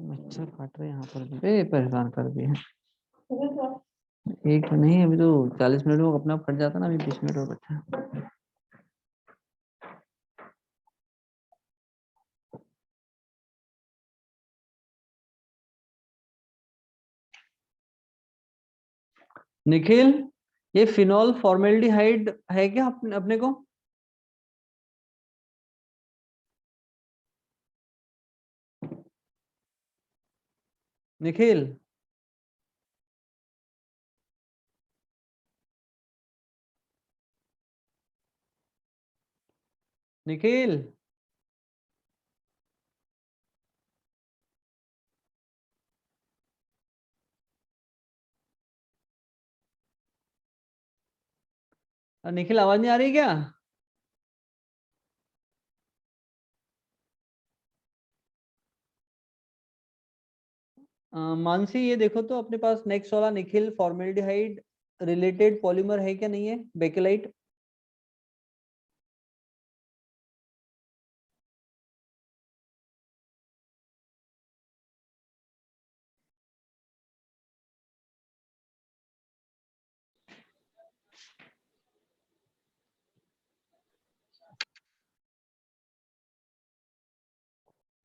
मच्छर काट रहे हैं यहाँ पर भी, परेशान कर दिए। एक नहीं, अभी तो 40 मिनट में अपना फट जाता ना, अभी 20 मिनट और बचा। निखिल, ये फिनॉल फॉर्मेल्डिहाइड है क्या अपने को? निखिल, निखिल, निखिल आवाज नहीं आ रही क्या? मानसी, ये देखो तो अपने पास नेक्स्ट वाला निखिल, फॉर्मेल्डिहाइड रिलेटेड पॉलीमर है क्या, नहीं है? बेकेलाइट।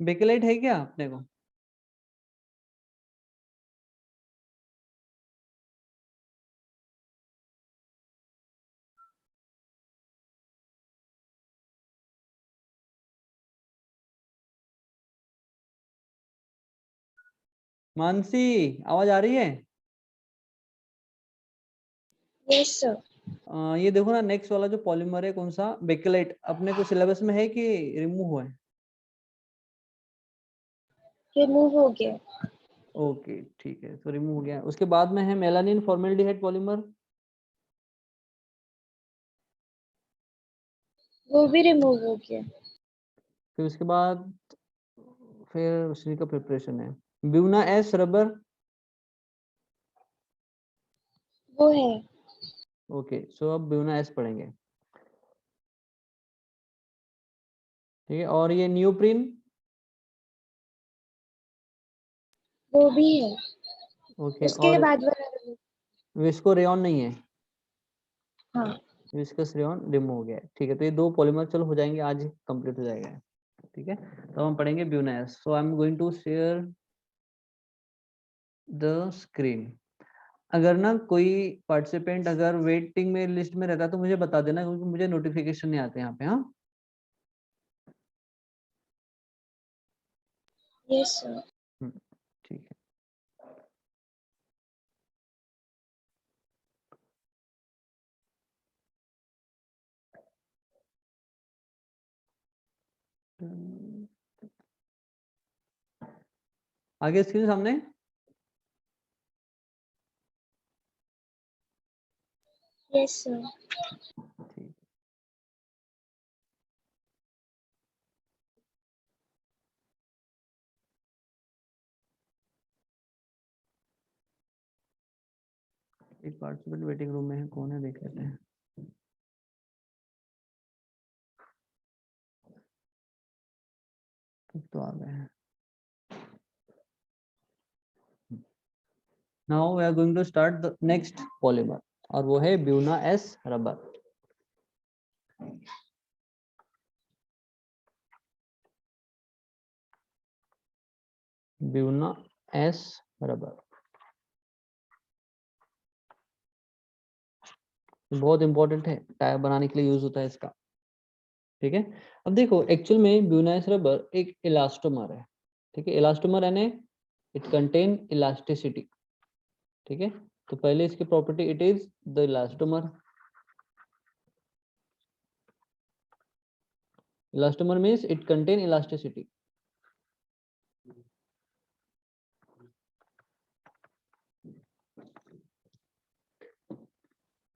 बेकेलाइट है क्या अपने को? मानसी, आवाज आ रही है? Yes sir. ये देखो ना, नेक्स्ट वाला जो पॉलीमर है कौन सा, बेकेलाइट, अपने को सिलेबस में है कि रिमूव हुआ है? रिमूव हो गया। ओके ठीक है, तो रिमूव हो गया। उसके बाद में है मेलानिन फॉर्मेल्डिहाइड पॉलीमर, वो भी रिमूव हो गया। फिर उसके बाद फिर उसी का प्रिपरेशन है। ब्यूना एस रबर, वो है। ओके, सो अब ब्यूना एस पढ़ेंगे। ठीक है, और ये न्यूप्रिन, वो भी है। ओके, उसके और बाद वाला। विस्को रेयन नहीं है? हाँ। विस्कस रेयन रिमूव हो गया है। ठीक है, तो ये दो पॉलीमर चलो हो जाएंगे, आज कंप्लीट हो जाएगा। ठीक है, तो हम पढ़ेंगे Buna S. So I am going to share the screen. अगर ना कोई पार्टिसिपेंट अगर वेटिंग में लिस्ट में रहता है तो मुझे बता देना, क्योंकि मुझे नोटिफिकेशन नहीं आते यहाँ पे। हाँ, यस सर। ठीक है। आगे स्क्रीन सामने। Yes sir. ठीक, एक पार्टिसिपेंट वेटिंग रूम में है, कौन है देख लेते हैं। तो आ गए हैं। Now we are going to start the next polymer, और वो है Buna S rubber. Buna S rubber बहुत इंपॉर्टेंट है, टायर बनाने के लिए यूज होता है इसका। ठीक है, अब देखो एक्चुअल में ब्यूना एस रबर एक इलास्टोमर है। ठीक है, इलास्टोमर यानी इट कंटेन इलास्टिसिटी। ठीक है, तो पहले इसकी property, it is the elastomer. Elastomer means it contain elasticity.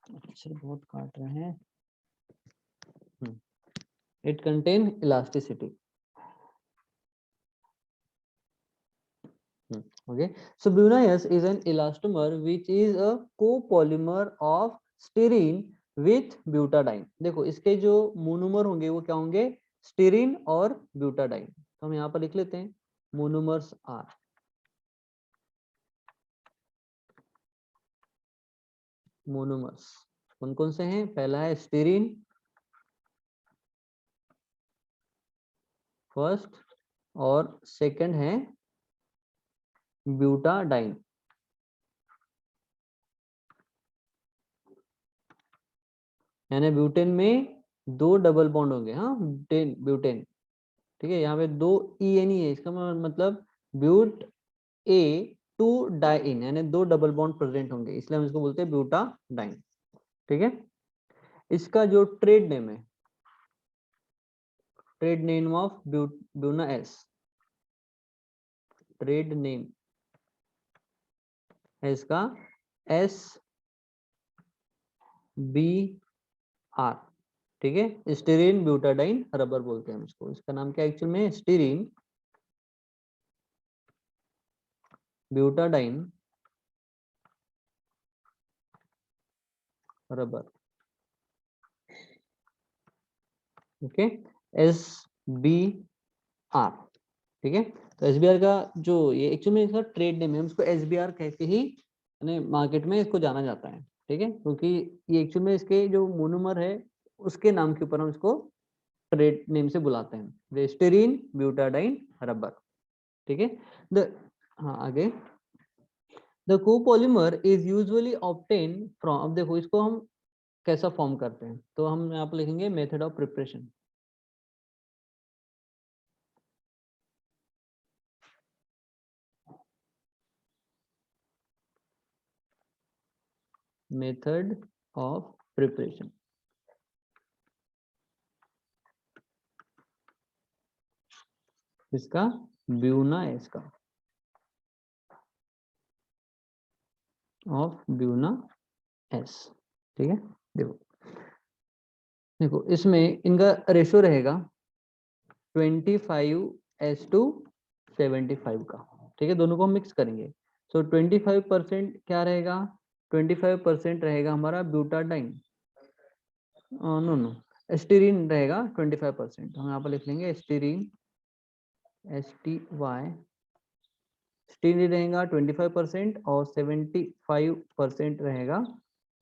अक्षर बहुत काट रहे हैं। It contain elasticity. Okay, so Bunaeus is an elastomer which is a copolymer of styrene with butadiene. देखो इसके जो मोनोमर होंगे वो क्या होंगे, स्टीरीन और ब्यूटाडाइन। तो हम यहाँ पर लिख लेते हैं मोनोमर्स आर। मोनोमर्स कौन कौन से हैं? पहला है स्टीरीन फर्स्ट, और सेकंड है ब्यूटाडाइन। यानी ब्यूटेन में 2 डबल बॉन्ड होंगे। हाँ, ब्यूटेन ब्यूटेन, ठीक है। यहाँ पे 2 EN है, इसका मतलब ब्यूट ए टू डाइन, यानी 2 डबल बॉन्ड प्रेजेंट होंगे, इसलिए हम इसको बोलते हैं ब्यूटाडाइन, ठीक है। इसका जो ट्रेड नेम है, trade name of Buena S, trade name है इसका SBR, ठीक है। स्टीरीन ब्यूटाडाइन रबर बोलते हैं हम इसको। इसका नाम क्या एक्चुअल में? Styrene butadiene rubber, okay. SBR, ठीक है। तो SBR का जो ये एक्चुअल में इसका ट्रेड नेम है, हम इसको SBR कह के ही मार्केट में इसको जाना जाता है, ठीक है। क्योंकि ये एक्चुअल में इसके जो मोनोमर है उसके नाम के ऊपर हम इसको ट्रेड नेम से बुलाते हैं, स्टीरीन ब्यूटाडाइन रबर, ठीक है। द हाँ आगे, the copolymer is usually obtain from, अब देखो इसको हम कैसा फॉर्म करते हैं, तो हम यहाँ पर लिखेंगे method of preparation. Method of preparation, इसका ब्यूना है, इसका ऑफ ब्यूना एस, ठीक है। देखो देखो इसमें इनका रेशो रहेगा 25:75 का, ठीक है। दोनों को हम मिक्स करेंगे। सो 25% क्या रहेगा? 25% रहेगा हमारा ब्यूटाडाइन, नो नो, स्टीरीन रहेगा 25%। हम यहाँ पर लिख लेंगे स्टीरीन, STY, स्टीरीन रहेगा 25% और 75% रहेगा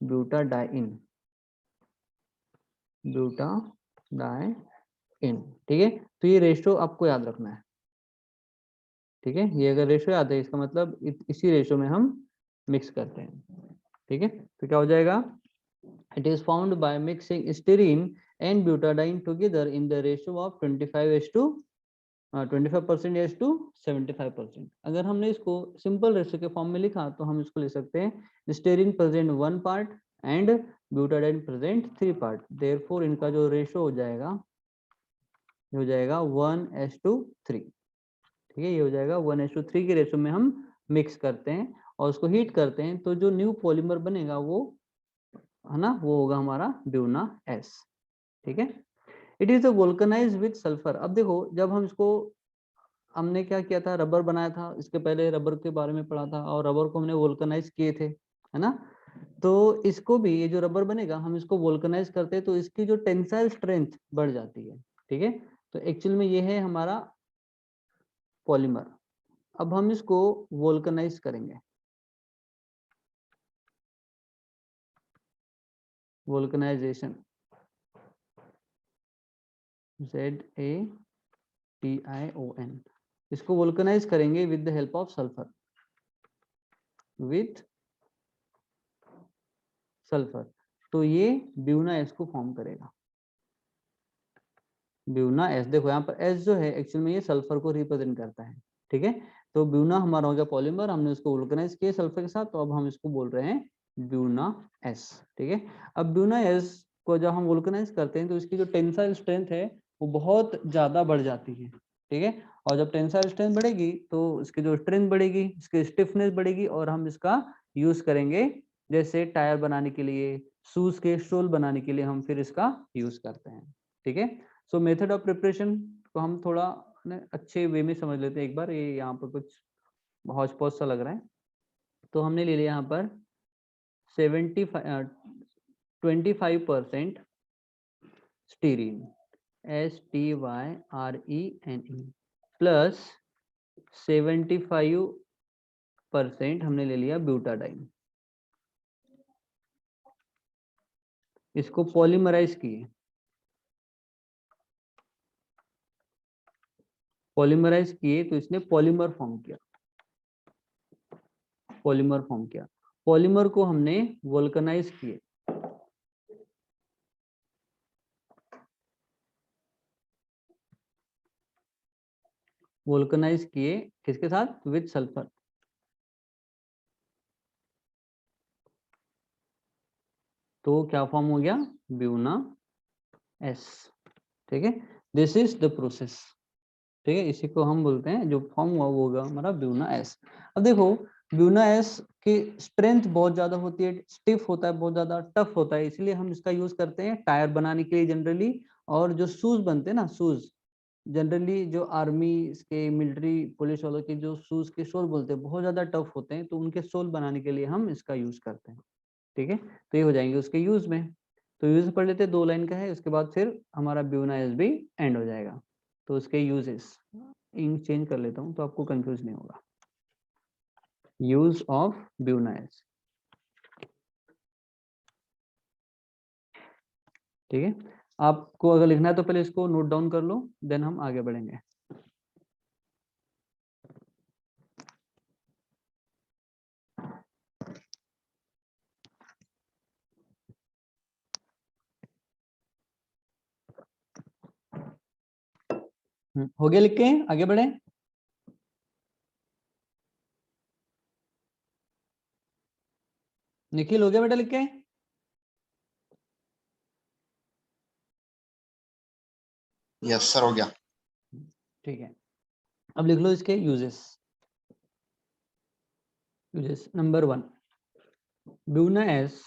ब्यूटाडाइन, ब्यूटाडाइन, ठीक है। तो ये रेशो आपको याद रखना है, ठीक है। ये अगर रेशो याद है इसका मतलब इसी रेशो में हम मिक्स करते हैं, ठीक है। तो क्या हो जाएगा? It is found by mixing styrene and butadiene together in the ratio of 25% अगर हमने इसको सिंपल रेशो के फॉर्म में लिखा तो हम इसको लिख सकते हैं styrene present 1 part and butadiene present 3 part, therefore इनका जो रेशो हो जाएगा 1:3, ठीक है। ये हो जाएगा 1:3 के रेशो में हम मिक्स करते हैं और उसको हीट करते हैं, तो जो न्यू पॉलीमर बनेगा वो है ना, वो होगा हमारा ब्यूना एस, ठीक है। It is vulcanised with sulphur. अब देखो जब हम इसको, हमने क्या किया था, रबर बनाया था, इसके पहले रबर के बारे में पढ़ा था और रबर को हमने वोल्कनाइज किए थे, है ना। तो इसको भी, ये जो रबर बनेगा हम इसको वोल्कनाइज करते हैं तो इसकी जो टेंसाइल स्ट्रेंथ बढ़ जाती है, ठीक है। तो एक्चुअल में ये है हमारा पॉलीमर। अब हम इसको वोल्कनाइज करेंगे, वोल्कनाइजेशन, ZATION, इसको वोल्कनाइज करेंगे with the help of sulphur, with sulphur. तो ये ब्यूना एस को फॉर्म करेगा, ब्यूना एस। देखो यहाँ पर एस जो है एक्चुअल में ये सल्फर को रिप्रेजेंट करता है, ठीक है। तो ब्यूना हमारा हो गया पॉलीमर, हमने उसको वोल्कनाइज किया सल्फर के साथ, तो अब हम इसको बोल रहे हैं ब्यूना एस, ठीक है। अब ब्यूना एस को जब हम वोल्कनाइज करते हैं तो इसकी जो टेंसाइल स्ट्रेंथ है वो बहुत ज्यादा बढ़ जाती है, ठीक है। और जब टेंसाइल स्ट्रेंथ बढ़ेगी तो इसकी जो स्ट्रेंथ बढ़ेगी, इसकी स्टिफनेस बढ़ेगी और हम इसका यूज करेंगे जैसे टायर बनाने के लिए, शूज के सोल बनाने के लिए हम फिर इसका यूज करते हैं, ठीक है। सो मेथड ऑफ प्रिपरेशन को हम थोड़ा अच्छे वे में समझ लेते हैं एक बार। ये यहाँ पर कुछ हौच पौच सा लग रहा है, तो हमने ले लिया यहाँ पर 25% स्टीरीन, STYRENE प्लस 75% हमने ले लिया ब्यूटाडाइन, इसको पॉलीमराइज किए, पॉलीमराइज किए तो इसने पॉलीमर फॉर्म किया, पॉलीमर फॉर्म किया। पॉलीमर को हमने वोल्कनाइज किए, वोल्कनाइज किए किसके साथ, विद सल्फर। तो क्या फॉर्म हो गया, ब्यूना एस। ठीक है, दिस इज द प्रोसेस। ठीक है, इसी को हम बोलते हैं, जो फॉर्म हुआ वो होगा हमारा ब्यूना एस। अब देखो ब्यूना एस की स्ट्रेंथ बहुत ज्यादा होती है, स्टिफ होता है, बहुत ज्यादा टफ होता है, इसलिए हम इसका यूज करते हैं टायर बनाने के लिए जनरली। और जो शूज बनते हैं ना, शूज जनरली जो आर्मी के, मिलिट्री, पुलिस वालों के जो शूज के सोल बोलते हैं बहुत ज्यादा टफ होते हैं, तो उनके सोल बनाने के लिए हम इसका यूज करते हैं। ठीक है, तो ये हो जाएंगे उसके यूज में। तो यूज पढ़ लेते हैं, 2 लाइन का है, उसके बाद फिर हमारा ब्यूना एस भी एंड हो जाएगा। तो उसके यूजेस, इंक चेंज कर लेता हूँ तो आपको कंफ्यूज नहीं होगा। Use of Buena S. ठीक है, आपको अगर लिखना है तो पहले इसको नोट डाउन कर लो, देन हम आगे बढ़ेंगे। हो गया लिख के, आगे बढ़े। निखिल हो गया बेटा लिख के? यस सर, हो गया। ठीक है, अब लिख लो इसके uses. Uses number 1, Buna S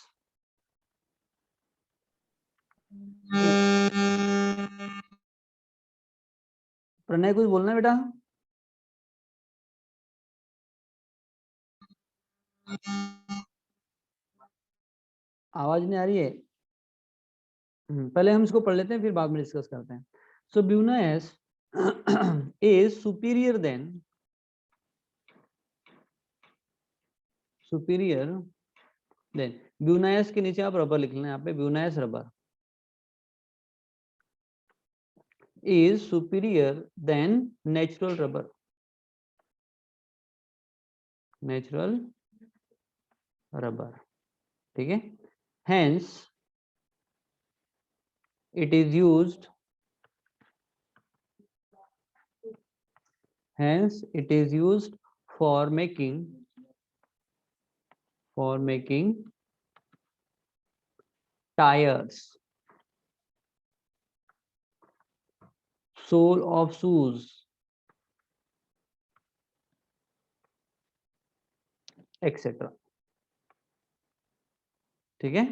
Pranay कुछ बोलना है बेटा? आवाज नहीं आ रही है? पहले हम इसको पढ़ लेते हैं, फिर बाद में डिस्कस करते हैं। So Buna S is superior than, superior than, Buna S के नीचे आप रबर लिख लेना, यहाँ पे Buna S rubber is superior than natural rubber, natural rubber। ठीक है, hence it is used, hence it is used for making, for making tires, sole of shoes, etc। ठीक है,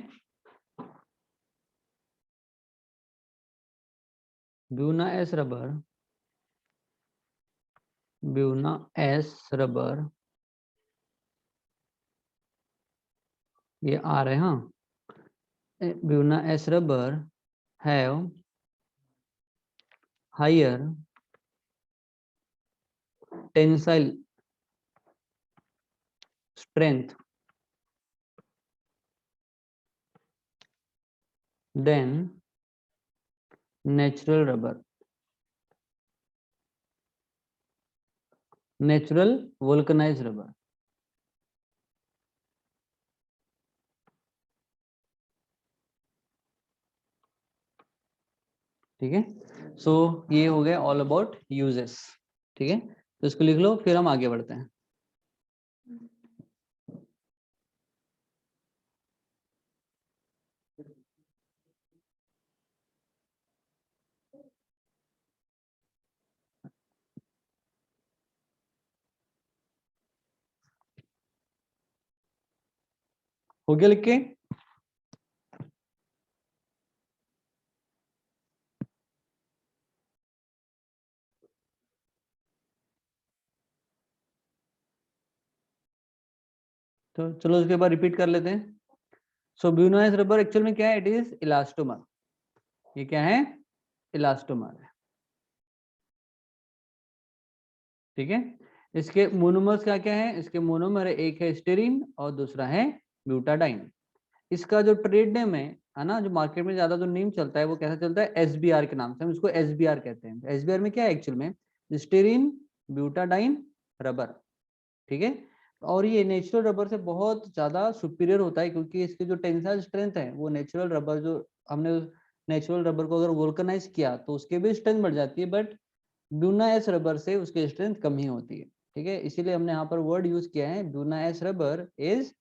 Buna S rubber, Buna S rubber, ये आ रहे हैं, हाँ, Buena S rubber have higher tensile strength than natural rubber, natural vulcanized rubber। ठीक है, सो ये हो गया ऑल अबाउट यूजेस। ठीक है, तो इसको लिख लो, फिर हम आगे बढ़ते हैं। हो गया लिख के? तो चलो उसके बाद रिपीट कर लेते हैं। सो ब्यूनो एस रबर एक्चुअल में क्या है, इट इज इलास्टोमर। ये क्या है, इलास्टोमर है। ठीक है, इसके मोनोमर्स क्या क्या है, इसके मोनोमर है, एक है स्टेरिन और दूसरा है ब्यूटाडाइन। इसका जो ट्रेड नेम है है ना, जो मार्केट में ज्यादा जो नेम चलता है वो कैसा चलता है, SBR के नाम से, हम इसको SBR कहते हैं। SBR में क्या है एक्चुअल में, स्टीरीन ब्यूटाडाइन रबर, ठीक है। और ये नेचुरल रबर से बहुत ज्यादा सुपीरियर होता है, क्योंकि इसकी जो टेंसाइल स्ट्रेंथ है वो नेचुरल रबर, जो हमने नेचुरल रबर को अगर वोल्कनाइज किया तो उसकी भी स्ट्रेंथ बढ़ जाती है, बट ब्यूना एस रबर से उसकी स्ट्रेंथ कम ही होती है, ठीक है। इसीलिए हमने यहाँ पर वर्ड यूज किया है, Buna S rubber is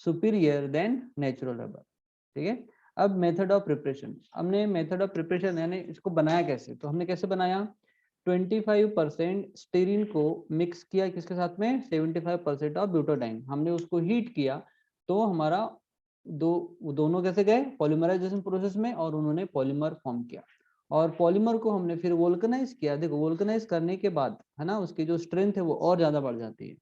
superior than natural rubber, ठीक है। अब मेथड ऑफ प्रिपरेशन, हमने मेथड ऑफ प्रिपरेशन यानी इसको बनाया कैसे, तो हमने कैसे बनाया, 25% स्टीरीन को मिक्स किया किसके साथ में, 75% ऑफ ब्यूटाडाइन, हमने उसको हीट किया, तो हमारा दोनों कैसे गए, पॉलीमराइजेशन प्रोसेस में, और उन्होंने पॉलीमर फॉर्म किया, और पॉलीमर को हमने फिर वोल्कनाइज किया। देखो वोल्कनाइज करने के बाद है ना, उसकी जो स्ट्रेंथ है वो और ज्यादा बढ़ जाती है,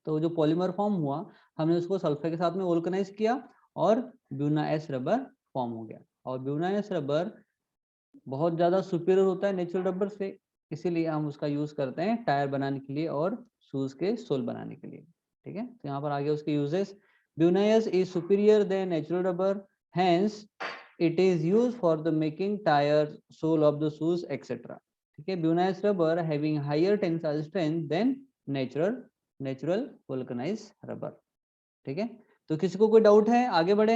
तो जो पॉलीमर फॉर्म हुआ हमने उसको सल्फर के साथ में वोल्कनाइज किया, और ब्यूना एस रबर फॉर्म हो गया। और ब्यूना एस रबर बहुत ज्यादा सुपीरियर होता है नेचुरल रबर से, इसीलिए हम उसका यूज करते हैं टायर बनाने के लिए और शूज के सोल बनाने के लिए, ठीक है। तो यहाँ पर आगे उसके uses, Buna S is superior than natural rubber, hence it is use for the making tyre, sole of the shoes etcetera, ठीक है। Buna S rubber having higher tensile strength than natural vulcanise rubber, ठीक है। तो किसी को कोई डाउट है, आगे बढ़े।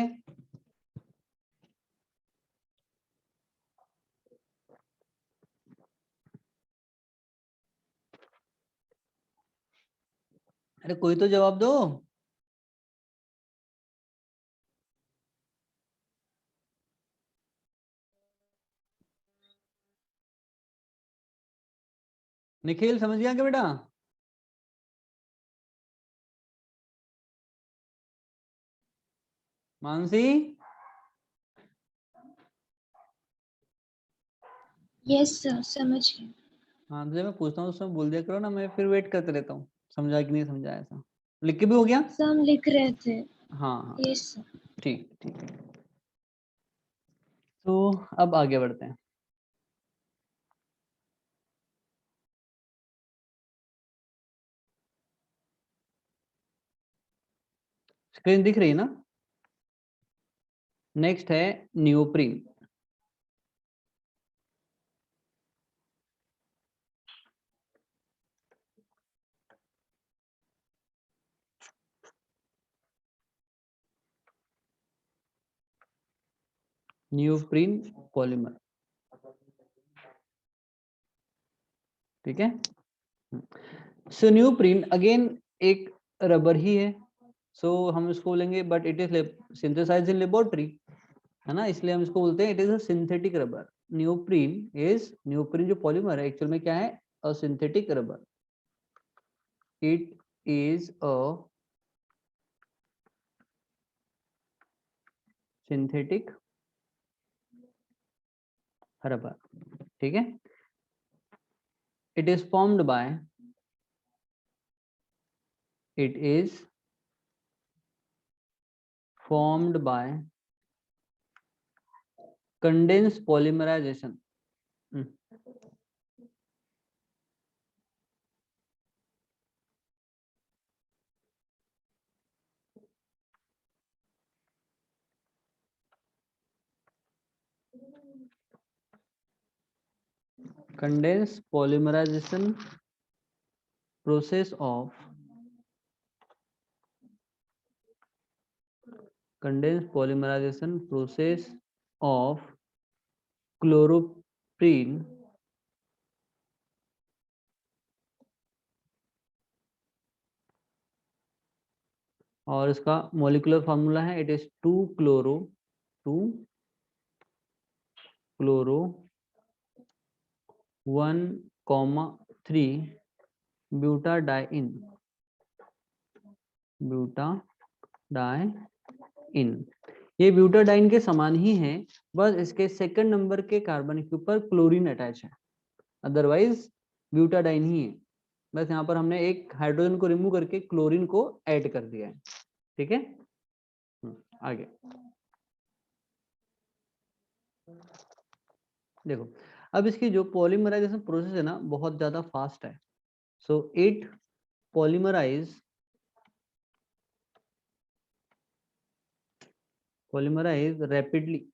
अरे कोई तो जवाब दो। निखिल समझ गया क्या बेटा? मानसी, यस सर, समझ गए। हाँ जब मैं पूछता हूँ उसमें बोल दिया करो ना, मैं फिर वेट करते रहता हूँ, समझा कि नहीं समझा, ऐसा लिख के भी हो गया। सर हम लिख रहे थे। हाँ हाँ यस सर। ठीक ठीक है। तो अब आगे बढ़ते हैं। स्क्रीन दिख रही है ना? नेक्स्ट है नियोप्रीन। नियोप्रीन पॉलीमर, ठीक है। सो नियोप्रीन अगेन एक रबर ही है, सो हम इसको बोलेंगे, but it is synthesised in laboratory, है ना, इसलिए हम इसको बोलते हैं it is a synthetic rubber. Neoprene जो पॉलीमर है एक्चुअल में क्या है, a synthetic rubber, it is a synthetic rubber, ठीक है। It is formed by, it is formed by condensed polymerization, condensed polymerization process of chloroprene और इसका molecular formula है, इट इज 2 क्लोरो 1,3 ब्यूटाडाइन, ये ब्यूटाडाइन के समान ही है, बस इसके सेकंड नंबर के कार्बन के ऊपर क्लोरीन अटैच है, अदरवाइज ब्यूटाडाइन ही है, बस यहाँ पर हमने एक हाइड्रोजन को रिमूव करके क्लोरीन को ऐड कर दिया है, ठीक है। आगे देखो, अब इसकी जो पॉलीमराइजेशन प्रोसेस है ना बहुत ज्यादा फास्ट है, so it polymerise polymerise rapidly,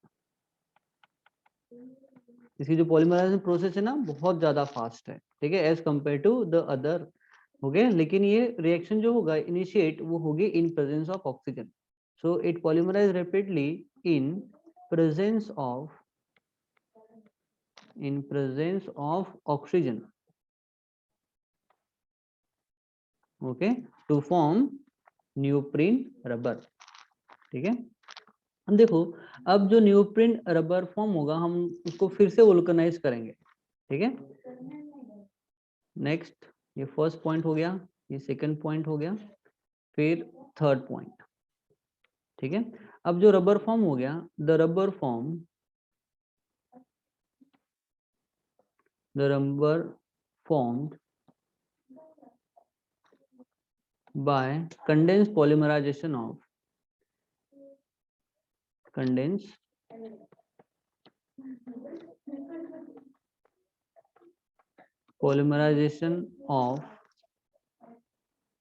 इसकी जो पॉलीमराइजेशन प्रोसेस है ना बहुत ज्यादा फास्ट है, ठीक है, as compare to the other, हो गया। लेकिन ये रिएक्शन जो होगा इनिशिएट वो होगी in presence of oxygen, so it polymerise rapidly in presence of oxygen, okay, to form neoprene rubber, ठीक है। हम देखो अब जो न्यूप्रीन रबर फॉर्म होगा हम उसको फिर से वोल्कनाइज करेंगे, ठीक है। नेक्स्ट, ये फर्स्ट पॉइंट हो गया, ये सेकंड पॉइंट हो गया, फिर थर्ड पॉइंट, ठीक है। अब जो रबर फॉर्म हो गया, the rubber formed by condense polymerisation of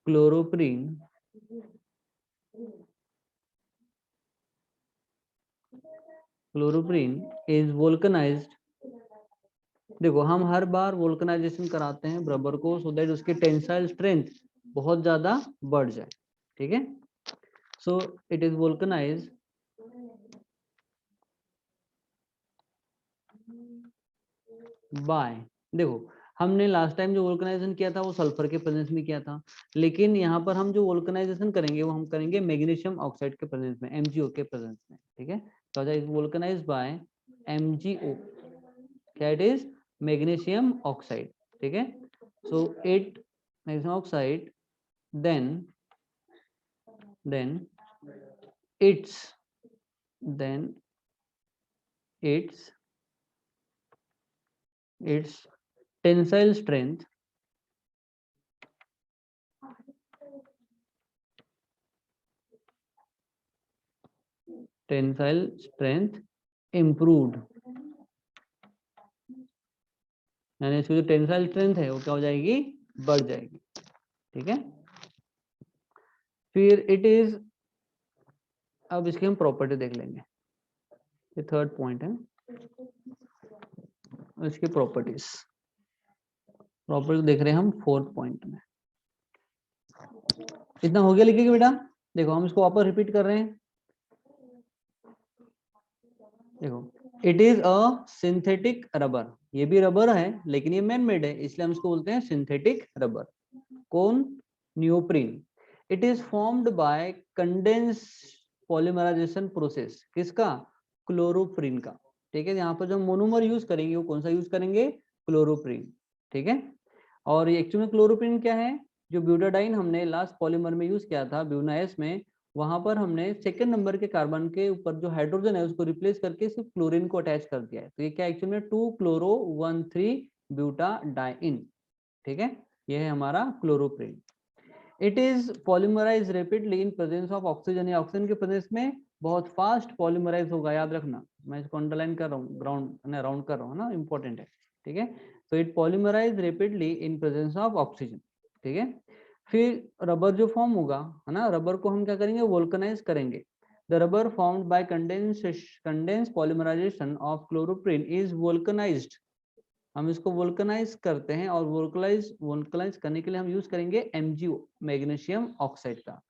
chloroprene is vulcanised. देखो हम हर बार वोल्कनाइजेशन कराते हैं रबर को सो दैट उसकी टेंसाइल स्ट्रेंथ बहुत ज्यादा बढ़ जाए, ठीक है। So it is vulcanised by, देखो हमने लास्ट टाइम जो वोल्कनाइजेशन किया था वो सल्फर के प्रेजेंस में किया था, लेकिन यहाँ पर हम जो वोल्कनाइजेशन करेंगे वो हम करेंगे मैग्नीशियम ऑक्साइड के प्रेजेंस में, MgO के प्रेजेंस में, ठीक है। तो इज वोल्कनाइज्ड बाय MgO, क्या इट इज, मैग्नीशियम ऑक्साइड, ठीक है। So it magnesium oxide then its tensile strength improved, यानी इसकी जो टेंसाइल स्ट्रेंथ है वो क्या हो जाएगी, बढ़ जाएगी, ठीक है। फिर इट इज, अब इसकी हम प्रॉपर्टी देख लेंगे, ये थर्ड पॉइंट है, इसकी प्रॉपर्टीज देख रहे हैं हम फोर्थ पॉइंट में। इतना हो गया लिखिएगा बेटा, देखो हम इसको वापस रिपीट कर रहे हैं। देखो it is a synthetic rubber, ये भी रबर है लेकिन ये मैन मेड है इसलिए हम इसको बोलते हैं सिंथेटिक रबर। कौन, neoprene. It is formed by condense polymerisation process, किसका, क्लोरोप्रीन का, ठीक है। यहाँ पर जो मोनोमर यूज करेंगे वो कौन सा यूज करेंगे, क्लोरोप्रीन, ठीक है। और ये एक्चुअली क्लोरोप्रीन क्या है, जो ब्यूटाडाइन हमने लास्ट पॉलीमर में यूज किया था ब्यूनाएस में, वहां पर हमने सेकंड नंबर के कार्बन के ऊपर जो हाइड्रोजन है उसको रिप्लेस करके सिर्फ क्लोरीन को अटैच कर दिया है। तो ये क्या एक्चुअली में 2-chloro-1,3 ब्यूटाडाइन, ठीक है, ये है हमारा chloroprene. It is polymerise rapidly in presence of oxygen, या ऑक्सीजन के प्रेजेंस में बहुत फास्ट पॉलीमराइज होगा, याद रखना, मैं इसको अंडरलाइन कर रहा हूँ, राउंड कर रहा हूँ ना, इंपॉर्टेंट है, ठीक है। तो it polymerise rapidly in presence of oxygen, ठीक है। फिर रबर जो फॉर्म होगा है ना, रबर को हम क्या करेंगे, वोल्कनाइज करेंगे। The rubber formed by condense polymerisation of chloroprene is vulcanised, हम इसको वोल्कनाइज करते हैं और वोल्कनाइज करने के लिए हम यूज करेंगे MgO, मैग्नीशियम ऑक्साइड का।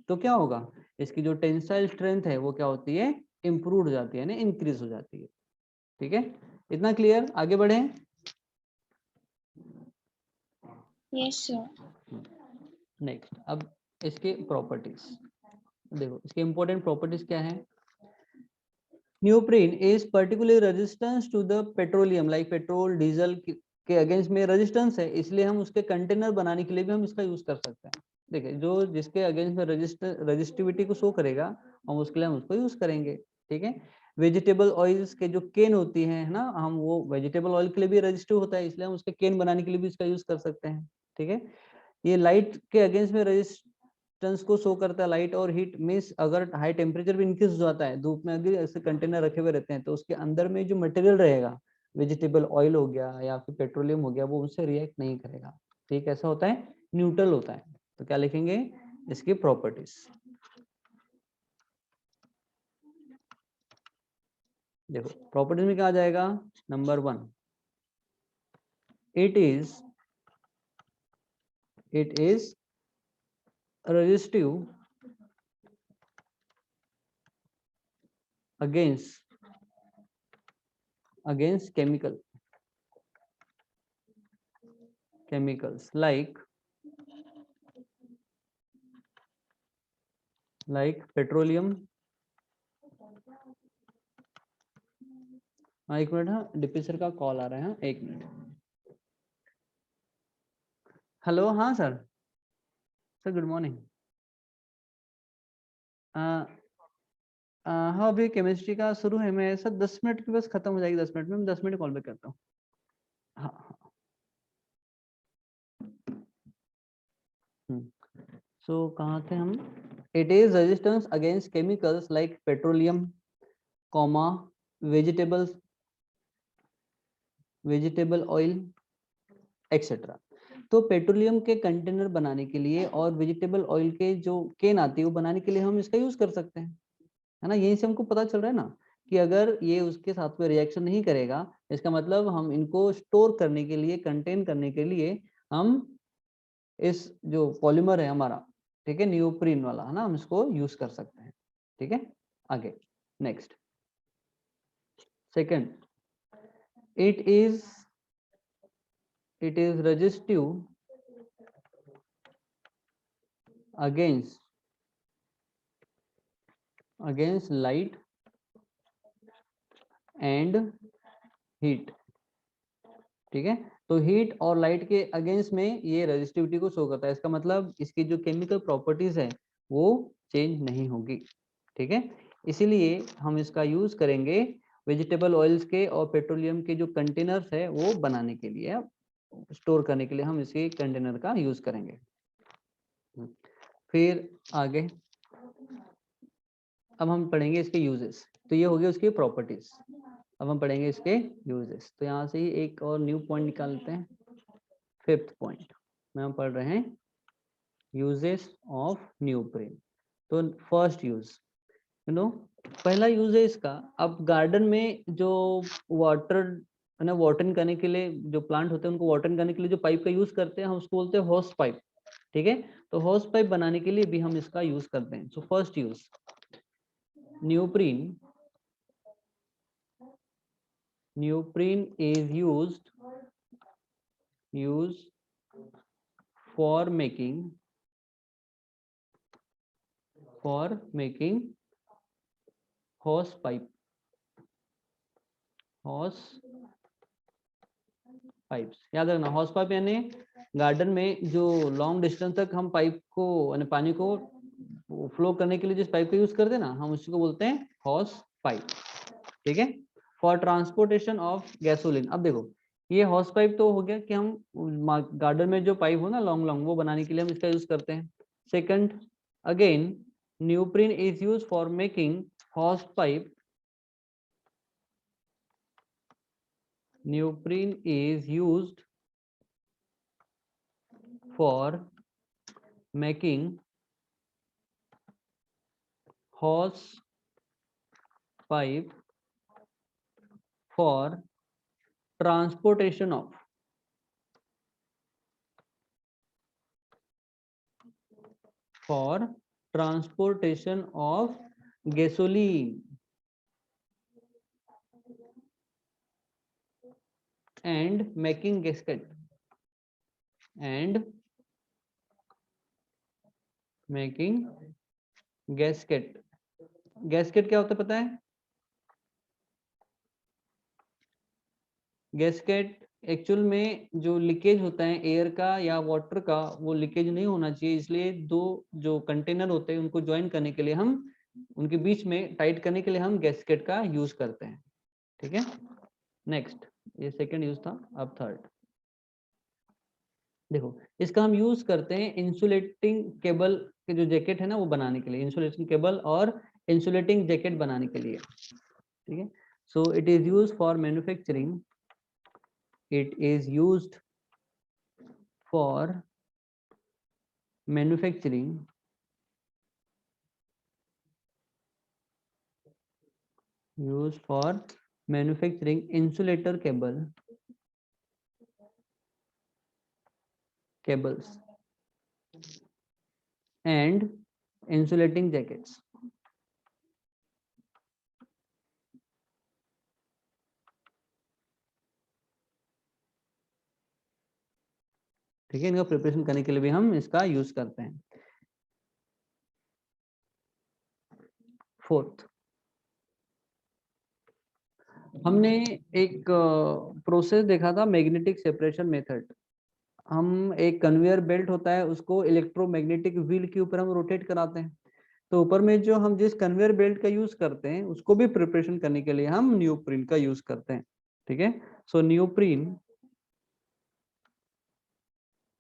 तो क्या होगा, इसकी जो टेंसाइल स्ट्रेंथ है वो क्या होती है, इंप्रूव हो जाती है, यानी इंक्रीज हो जाती है, ठीक है। इतना क्लियर, आगे बढ़े। Yes, sir. नेक्स्ट, अब इसके प्रॉपर्टीज देखो, इसके इंपॉर्टेंट प्रॉपर्टीज क्या है। Neoprene is particularly resistance to the petroleum, like petrol diesel के अगेंस्ट में रेजिस्टेंस है, इसलिए हम उसके कंटेनर बनाने के लिए भी हम इसका यूज कर सकते हैं। देखिए जो जिसके अगेंस्ट में रेजिस्टिविटी को शो करेगा हम उसके लिए हम उसको यूज करेंगे, ठीक है। वेजिटेबल ऑयल्स के जो केन होती है ना, हम वो वेजिटेबल ऑयल के लिए भी रेजिस्टिव होता है इसलिए हम उसके केन बनाने के लिए भी इसका यूज कर सकते हैं, ठीक है। ये लाइट के अगेंस्ट में रेजिस्टेंस को शो करता है, लाइट और हीट मींस अगर हाई टेम्परेचर भी इंक्रीज हो जाता है, धूप में अगर ऐसे कंटेनर रखे हुए रहते हैं तो उसके अंदर में जो मटेरियल रहेगा, वेजिटेबल ऑयल हो गया या फिर पेट्रोलियम हो गया, वो उससे रिएक्ट नहीं करेगा, ठीक, ऐसा होता है, न्यूट्रल होता है। तो क्या लिखेंगे, इसकी प्रॉपर्टीज। देखो प्रॉपर्टीज में क्या आ जाएगा, number 1, it is resistive against chemicals like petroleum। हाँ एक मिनट, हाँ डिप्टी सर का कॉल आ रहा है, हाँ एक मिनट। हेलो, हाँ सर गुड मॉर्निंग। हाँ अभी केमिस्ट्री का शुरू है, मैं सर 10 मिनट के बस खत्म हो जाएगी, 10 मिनट में, मैं 10 मिनट कॉल बैक करता हूँ। हाँ सो कहाँ थे हम, it is resistance against chemicals like petroleum comma vegetable oil etcetera. तो पेट्रोलियम के कंटेनर बनाने के लिए और वेजिटेबल ऑयल के जो केन आती है वो बनाने के लिए हम इसका यूज कर सकते हैं, है ना। यहीं से हमको पता चल रहा है ना कि अगर ये उसके साथ में रिएक्शन नहीं करेगा, इसका मतलब हम इनको स्टोर करने के लिए, कंटेन करने के लिए हम इस जो पॉलीमर है हमारा, ठीक है, नियोप्रीन वाला, है ना, हम इसको यूज कर सकते हैं। ठीक है, आगे next, second, it is resistive against light and heat। ठीक है, तो हीट और लाइट के अगेंस्ट में ये रेजिस्टिविटी को शो करता है, इसका मतलब इसकी जो केमिकल प्रॉपर्टीज है वो चेंज नहीं होगी। ठीक है, इसीलिए हम इसका यूज करेंगे वेजिटेबल ऑयल्स के और पेट्रोलियम के जो कंटेनर्स है वो बनाने के लिए, स्टोर करने के लिए हम इसी कंटेनर का यूज करेंगे। फिर आगे अब हम पढ़ेंगे इसके यूजेस। तो ये हो गए उसकी प्रॉपर्टीज, अब हम पढ़ेंगे इसके यूजेस। तो यहाँ से ही एक और न्यू पॉइंट निकालते हैं, 5th पॉइंट में हम पढ़ रहे हैं यूजेस ऑफ न्यूप्रीन। तो फर्स्ट यूज, पहला यूज है इसका, अब गार्डन में जो वाटर है ना, वाटरिंग करने के लिए जो प्लांट होते हैं उनको वाटरिंग करने के लिए जो पाइप का यूज करते हैं हम उसको बोलते हैं हॉस पाइप। ठीक है, तो हॉस पाइप बनाने के लिए भी हम इसका यूज करते हैं। So first use, neoprene is used for making hose pipes। याद रखना, हॉस पाइप यानी गार्डन में जो लॉन्ग डिस्टेंस तक हम पाइप को यानी पानी को फ्लो करने के लिए जिस पाइप का यूज करते हैं ना, हम उसी को बोलते हैं हॉस पाइप। ठीक है, फॉर ट्रांसपोर्टेशन ऑफ गैसोलीन। अब देखो ये हॉस पाइप तो हो गया कि हम गार्डन में जो पाइप हो ना लॉन्ग लॉन्ग, वो बनाने के लिए हम इसका यूज करते हैं। Second, again neoprene is use for making hose pipe. Neoprene is used for making hose pipe for transportation of gasoline and making gasket gasket क्या होता है पता है? गैसकेट एक्चुअल में जो लीकेज होता है एयर का या वाटर का, वो लीकेज नहीं होना चाहिए, इसलिए दो जो कंटेनर होते हैं उनको ज्वाइन करने के लिए हम उनके बीच में टाइट करने के लिए हम गैसकेट का यूज करते हैं। ठीक है, नेक्स्ट, ये सेकंड यूज था। अब थर्ड देखो, इसका हम यूज करते हैं इंसुलेटिंग केबल के जो जैकेट है ना वो बनाने के लिए, इंसुलेटिंग केबल और इंसुलेटिंग जैकेट बनाने के लिए। ठीक है, so it is use for manufacturing, it is used for manufacturing used for manufacturing insulator cables and insulating jackets. ठीक है, इनका प्रिपरेशन करने के लिए भी हम इसका यूज करते हैं। फोर्थ, हमने एक प्रोसेस देखा था, मैग्नेटिक सेपरेशन मेथड। हम एक कन्वेयर बेल्ट होता है, उसको इलेक्ट्रोमैग्नेटिक व्हील के ऊपर हम रोटेट कराते हैं। तो ऊपर में जो हम जिस कन्वेयर बेल्ट का यूज करते हैं उसको भी प्रिपरेशन करने के लिए हम नियोप्रीन का यूज करते हैं। ठीक है, so neoprene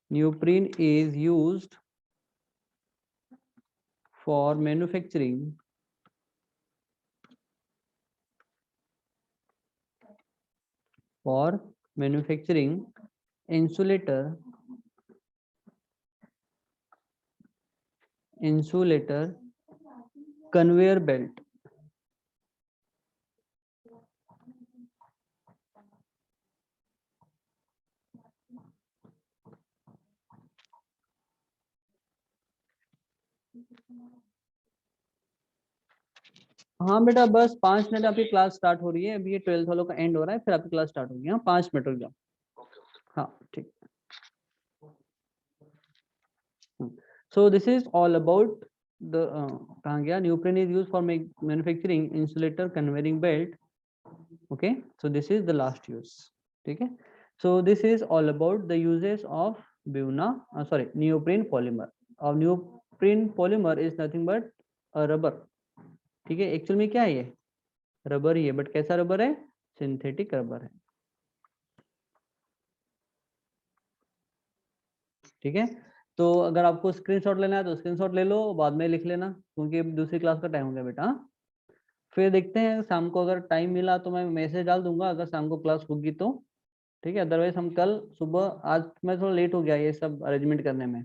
is used for manufacturing insulator conveyor belt. हाँ बेटा, बस 5 मिनट आपकी क्लास स्टार्ट हो रही है। अभी ये 12th वालों का एंड हो रहा है, फिर आपकी क्लास स्टार्ट होगी। हाँ, 5 मिनट रुक जाओ। हाँ ठीक। So this is all about the कहाँ गया, neoprene is used for manufacturing insulator conveying belt. Okay, so this is the last use. ठीक है, so this is all about the uses of neoprene polymer. और neoprene polymer is nothing but a rubber. ठीक है, actual में क्या है, ये rubber ही है, बट कैसा रबर है, सिंथेटिक रबर है। ठीक है, तो अगर आपको स्क्रीनशॉट लेना है तो स्क्रीनशॉट ले लो, बाद में लिख लेना, क्योंकि दूसरी क्लास का टाइम हो गया बेटा। फिर देखते हैं शाम को, अगर टाइम मिला तो मैं मैसेज डाल दूंगा, अगर शाम को क्लास होगी तो। ठीक है, अदरवाइज हम कल सुबह, आज मैं थोड़ा लेट हो गया ये सब अरेंजमेंट करने में,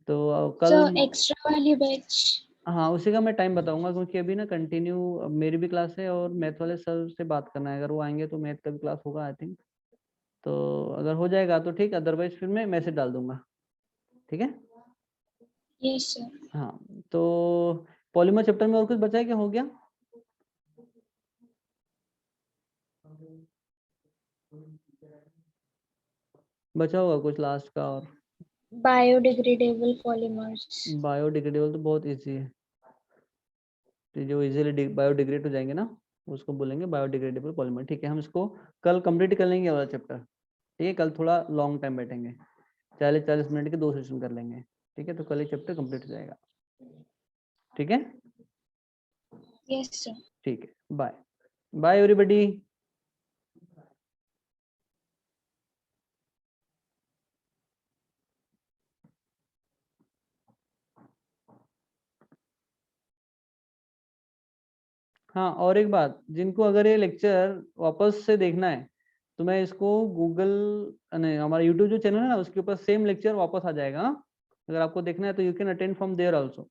तो कल एक्स्ट्रा वाली बैच, हाँ उसी का मैं टाइम बताऊंगा, क्योंकि अभी ना कंटिन्यू मेरी भी क्लास है और मैथ वाले सर से बात करना है, अगर वो आएंगे तो मैथ का भी क्लास होगा आई थिंक। तो अगर हो जाएगा तो ठीक, अदरवाइज फिर मैं मैसेज डाल दूंगा। ठीक है, यस सर। हाँ तो पॉलीमर चैप्टर में और कुछ बचा है क्या, हो गया? बचा होगा कुछ लास्ट का? और बायोडिग्रेडेबल पॉलीमर्स। बायोडिग्रेडेबल तो बहुत इजी है, तो जो इजीली बायोडिग्रेड हो जाएंगे ना उसको बोलेंगे बायोडिग्रेडेबल पॉलीमर। ठीक है, हम इसको कल कंप्लीट कर लेंगे वाला चैप्टर। ठीक है, कल थोड़ा लॉन्ग टाइम बैठेंगे, 40 मिनट के 2 सेशन कर लेंगे। ठीक है, तो कल ये चैप्टर कंप्लीट हो जाएगा। ठीक है, यस सर। ठीक है, बाय बाय एवरीबॉडी। हाँ, और एक बात, जिनको अगर ये लेक्चर वापस से देखना है तो मैं इसको गूगल, नहीं हमारा यूट्यूब जो चैनल है ना उसके ऊपर सेम लेक्चर वापस आ जाएगा। अगर आपको देखना है तो you can attend from there also.